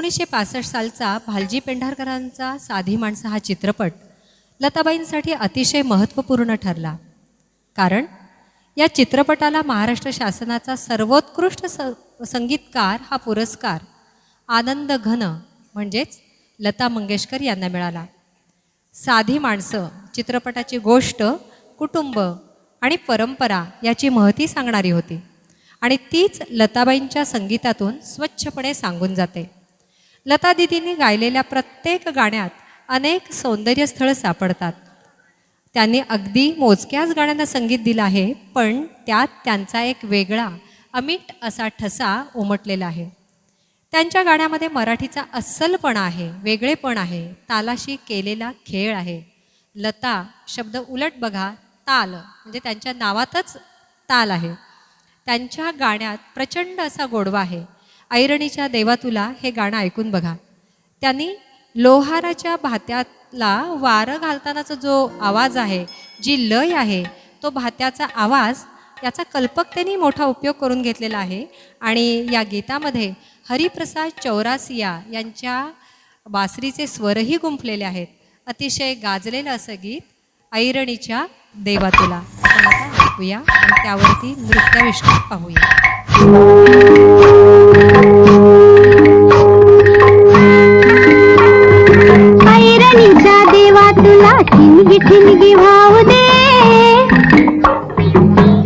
1965 सालचा भालजी पेंढारकरांचा साधी माणसं हा चित्रपट लताबाईंसाठी अतिशय महत्त्वपूर्ण ठरला. कारण या चित्रपटाला महाराष्ट्र शासनाचा सर्वोत्कृष्ट संगीतकार हा पुरस्कार आनंद घन म्हणजेच लता मंगेशकर यांना मिळाला. साधी माणसं चित्रपटाची गोष्ट, कुटुंब आणि परंपरा याची महती सांगणारी होती आणि तीच लताबाईंच्या संगीतातून स्वच्छपणे सांगून जाते. लता दीदींनी गायलेल्या प्रत्येक गाण्यात अनेक सौंदर्यस्थळं सापडतात. त्यांनी अगदी मोजक्याच गाण्यांना संगीत दिलं आहे, पण त्यात त्यांचा एक वेगळा अमिट असा ठसा उमटलेला आहे. त्यांच्या गाण्यामध्ये मराठीचा अस्सलपणा आहे, वेगळेपण आहे, तालाशी केलेला खेळ आहे. लता शब्द उलट बघा, ताल म्हणजे त्यांच्या नावातच ताल आहे. त्यांच्या गाण्यात प्रचंड असा गोडवा आहे. ऐरणीच्या देवा तुला हे गाणं ऐकून बघा. त्यांनी लोहाराच्या भात्याला वारं घालतानाचा जो आवाज आहे, जी लय आहे, तो भात्याचा आवाज याचा कल्पकतेने मोठा उपयोग करून घेतलेला आहे. आणि या गीतामध्ये हरिप्रसाद चौरासिया यांच्या बासरीचे स्वरही गुंफलेले आहेत. अतिशय गाजलेलं असं गीत ऐरणीच्या देवा तुला आपण आता ऐकूया आणि त्यावरती नृत्याविष्कार पाहूया. ऐरणीच्या देवा तुला ठिणगी ठिणगी वाहू दे,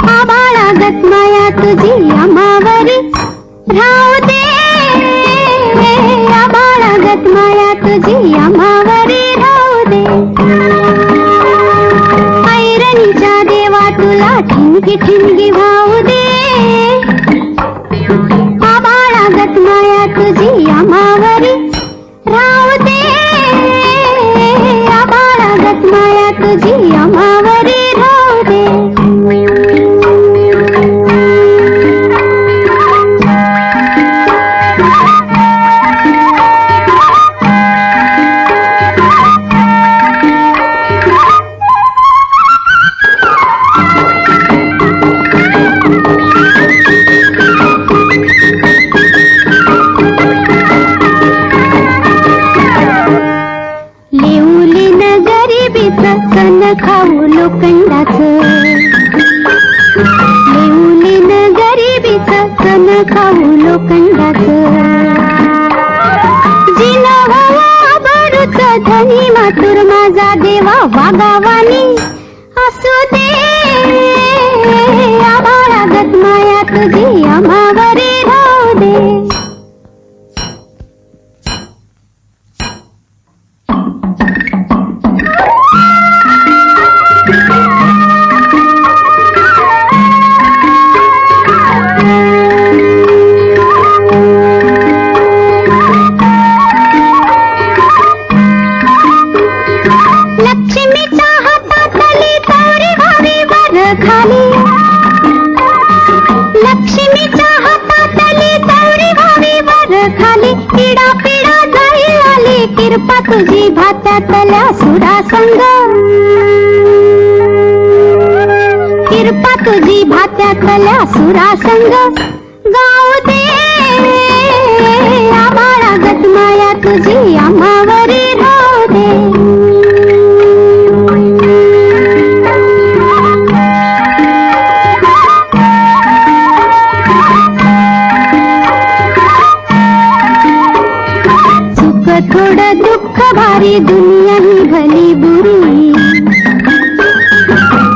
आभाळागत माया तुझी आम्हावरी राहू दे, आभाळागत माया तुझी आम्हावरी राहू दे. ऐरणीच्या देवा तुला ठिणगी ठिणगी वाहू दे, आभाळागत माया तुझी आम्हावरी राहू दे, आभाळागत माया तुझी आम्हावरी राहू दे. कण खाऊ लोखंडाचं, लिहून गरिबीचं कण खाऊ लोखंडाचं. जिनं हवा भरूच धनी मातुर माझा देवा वागावानी असू दे, आभाळागत माया तुझी आम्हावरी राहू दे. लक्ष्मीच्या हातातली तवरी व्हावी वर खाली, लक्ष्मीच्या हातातली तवरी व्हावी वर खाली. पिढा पिढा जाई आली किरपा तुझी भात्यातल्या सुरासंग, किरपा तुझी भात्यातल्या सुरासंग गाऊ दे, आभाळागत माया तुझी आम्हावरी राहू दे. थोडं दुःख भारी दुनिया ही भली बुरी,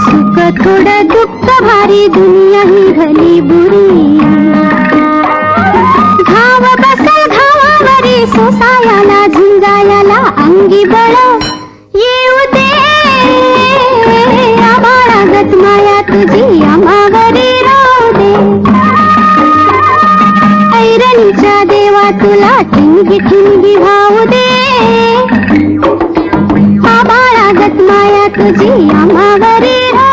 सुख थोडं दुःख भारी दुनिया ही भली बुरी. घाव बसल घावावरी सोसायाला झुंजायाला अंगी बळ येऊ दे, आभाळागत माया तुझी आम्हावरी राहू दे. ऐरणीच्या देवा तुला ठिणगी ठिणगी वाहू दे, आभाळागत माया तुझी आम्हावरी राहू दे.